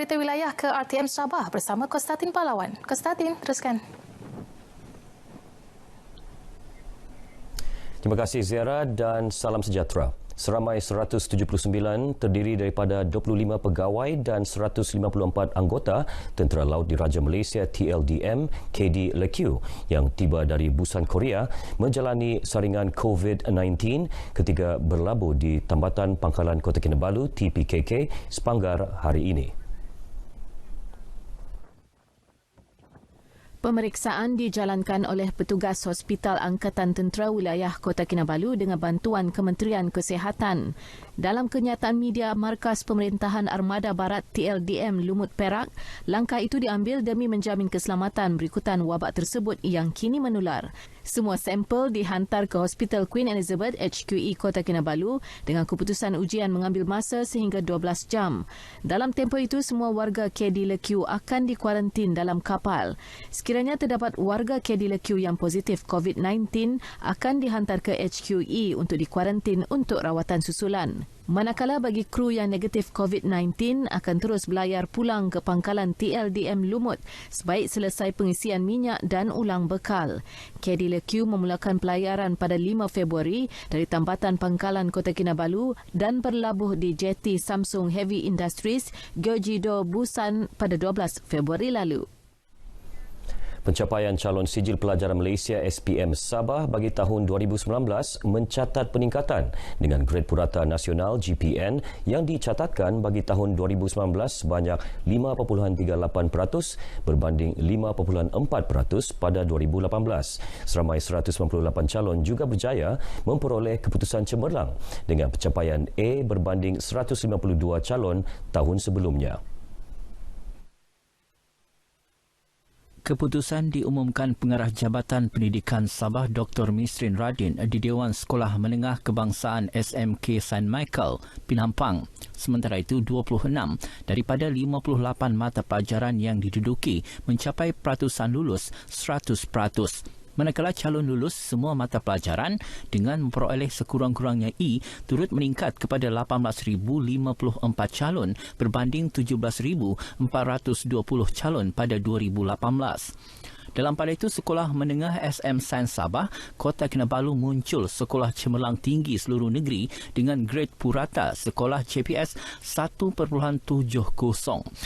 berita wilayah ke RTM Sabah bersama Kostatin Pahlawan. Kostatin, teruskan. Terima kasih Zara dan salam sejahtera. Seramai 179 terdiri daripada 25 pegawai dan 154 anggota Tentera Laut Diraja Malaysia TLDM KD LQ yang tiba dari Busan, Korea menjalani saringan COVID-19 ketika berlabuh di Tambatan Pangkalan Kota Kinabalu TPKK Sepanggar hari ini. Pemeriksaan dijalankan oleh petugas Hospital Angkatan Tentera Wilayah Kota Kinabalu dengan bantuan Kementerian Kesihatan. Dalam kenyataan media Markas Pemerintahan Armada Barat TLDM Lumut Perak, langkah itu diambil demi menjamin keselamatan berikutan wabak tersebut yang kini menular. Semua sampel dihantar ke Hospital Queen Elizabeth HQE Kota Kinabalu dengan keputusan ujian mengambil masa sehingga 12 jam. Dalam tempoh itu, semua warga KD LQ akan dikuarantin dalam kapal. Sekiranya terdapat warga KD LQ yang positif COVID-19 akan dihantar ke HQE untuk dikuarantin untuk rawatan susulan. Manakala bagi kru yang negatif COVID-19 akan terus berlayar pulang ke pangkalan TLDM Lumut sebaik selesai pengisian minyak dan ulang bekal. KD LQ memulakan pelayaran pada 5 Februari dari Tambatan Pangkalan Kota Kinabalu dan berlabuh di jeti Samsung Heavy Industries, Gyeonggi-do, Busan pada 12 Februari lalu. Pencapaian calon sijil pelajaran Malaysia SPM Sabah bagi tahun 2019 mencatat peningkatan dengan grade purata nasional GPN yang dicatatkan bagi tahun 2019 sebanyak 5.38% berbanding 5.4% pada 2018. Seramai 198 calon juga berjaya memperoleh keputusan cemerlang dengan pencapaian A berbanding 152 calon tahun sebelumnya. Keputusan diumumkan Pengarah Jabatan Pendidikan Sabah Dr. Misrin Radin di Dewan Sekolah Menengah Kebangsaan SMK St. Michael, Pinampang. Sementara itu, 26 daripada 58 mata pelajaran yang diduduki mencapai peratusan lulus 100%. Manakala calon lulus semua mata pelajaran dengan memperoleh sekurang-kurangnya E turut meningkat kepada 18,054 calon berbanding 17,420 calon pada 2018. Dalam pada itu, Sekolah Menengah SM Sains Sabah, Kota Kinabalu muncul sekolah cemerlang tinggi seluruh negeri dengan grade purata sekolah CPS 1.70.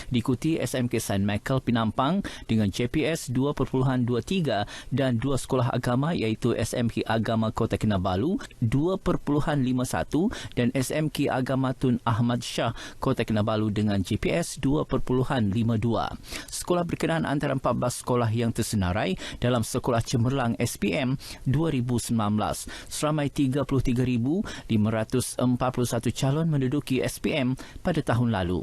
Diikuti SMK St. Michael Pinampang dengan CPS 2.23 dan dua sekolah agama iaitu SMK Agama Kota Kinabalu 2.51 dan SMK Agama Tun Ahmad Shah Kota Kinabalu dengan CPS 2.52. Sekolah berkenaan antara 14 sekolah yang tersenarai dalam Sekolah Cemerlang SPM 2019. Seramai 33,541 calon menduduki SPM pada tahun lalu.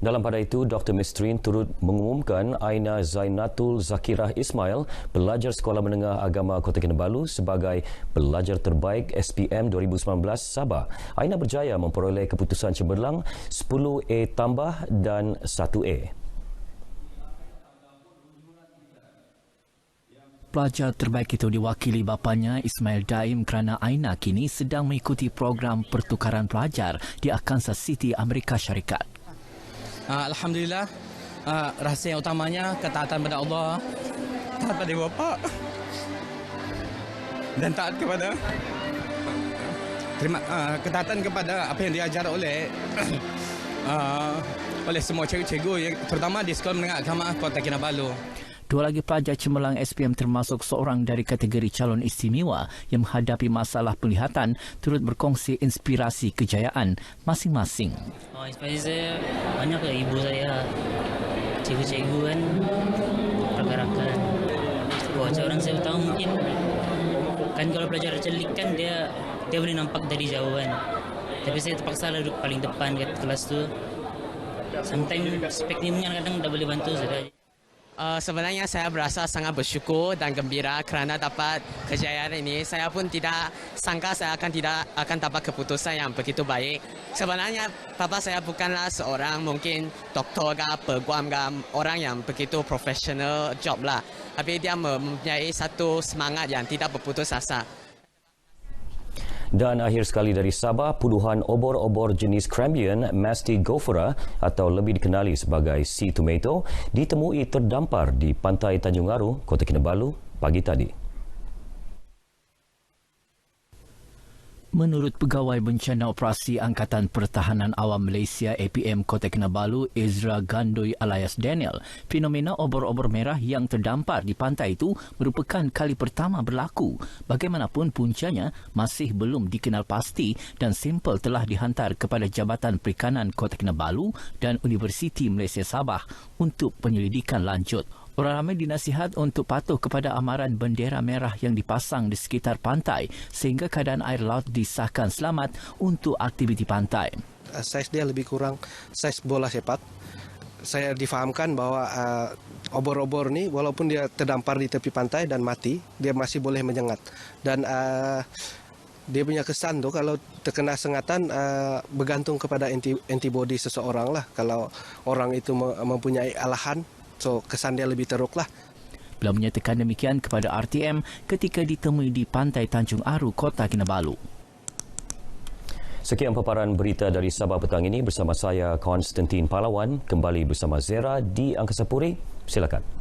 Dalam pada itu, Dr. Misrin turut mengumumkan Aina Zainatul Zakirah Ismail, pelajar Sekolah Menengah Agama Kota Kinabalu sebagai pelajar terbaik SPM 2019 Sabah. Aina berjaya memperoleh keputusan cemerlang 10A tambah dan 1A. Pelajar terbaik itu diwakili bapanya Ismail Daim kerana Aina kini sedang mengikuti program pertukaran pelajar di Arkansas City, Amerika Syarikat. Alhamdulillah, rahsia yang utamanya ketaatan pada Allah, taat pada bapa dan taat kepada ketaatan kepada apa yang diajar oleh semua cikgu-cikgu, terutama di Sekolah Menengah Agama Kota Kinabalu. Dua lagi pelajar cemerlang SPM termasuk seorang dari kategori calon istimewa yang menghadapi masalah penglihatan turut berkongsi inspirasi kejayaan masing-masing. Inspirasi saya banyak ke ibu saya, cikgu-cikgu kan, pergerakan. Orang saya tahu mungkin kan kalau pelajar celik kan dia boleh nampak dari jauh kan. Tapi saya terpaksa duduk paling depan kat kelas tu. Sometimes speknya kadang tak boleh bantu saya. Sebenarnya saya berasa sangat bersyukur dan gembira kerana dapat kejayaan ini. Saya pun tidak sangka saya akan dapat keputusan yang begitu baik. Sebenarnya bapa saya bukanlah seorang mungkin doktor ke peguam ke orang yang begitu profesional job lah. Tapi dia mempunyai satu semangat yang tidak berputus asa. Dan akhir sekali dari Sabah, puluhan obor-obor jenis Crambian mastigofera atau lebih dikenali sebagai sea tomato ditemui terdampar di pantai Tanjung Aru, Kota Kinabalu pagi tadi. Menurut Pegawai Bencana Operasi Angkatan Pertahanan Awam Malaysia APM Kota Kinabalu, Ezra Gandoi alias Daniel, fenomena obor-obor merah yang terdampar di pantai itu merupakan kali pertama berlaku. Bagaimanapun puncanya masih belum dikenal pasti dan sampel telah dihantar kepada Jabatan Perikanan Kota Kinabalu dan Universiti Malaysia Sabah untuk penyelidikan lanjut. Orang ramai dinasihat untuk patuh kepada amaran bendera merah yang dipasang di sekitar pantai sehingga keadaan air laut disahkan selamat untuk aktiviti pantai. Saiz dia lebih kurang saiz bola sepak. Saya difahamkan bahwa obor-obor ni walaupun dia terdampar di tepi pantai dan mati, dia masih boleh menyengat. Dan dia punya kesan tu kalau terkena sengatan bergantung kepada antibody seseorang lah. Kalau orang itu mempunyai alahan, so kesan dia lebih teruk lah. Beliau menyatakan demikian kepada RTM ketika ditemui di pantai Tanjung Aru, Kota Kinabalu. Sekian paparan berita dari Sabah petang ini bersama saya Konstantin Palawan. Kembali bersama Zera di Angkasa Puri. Silakan.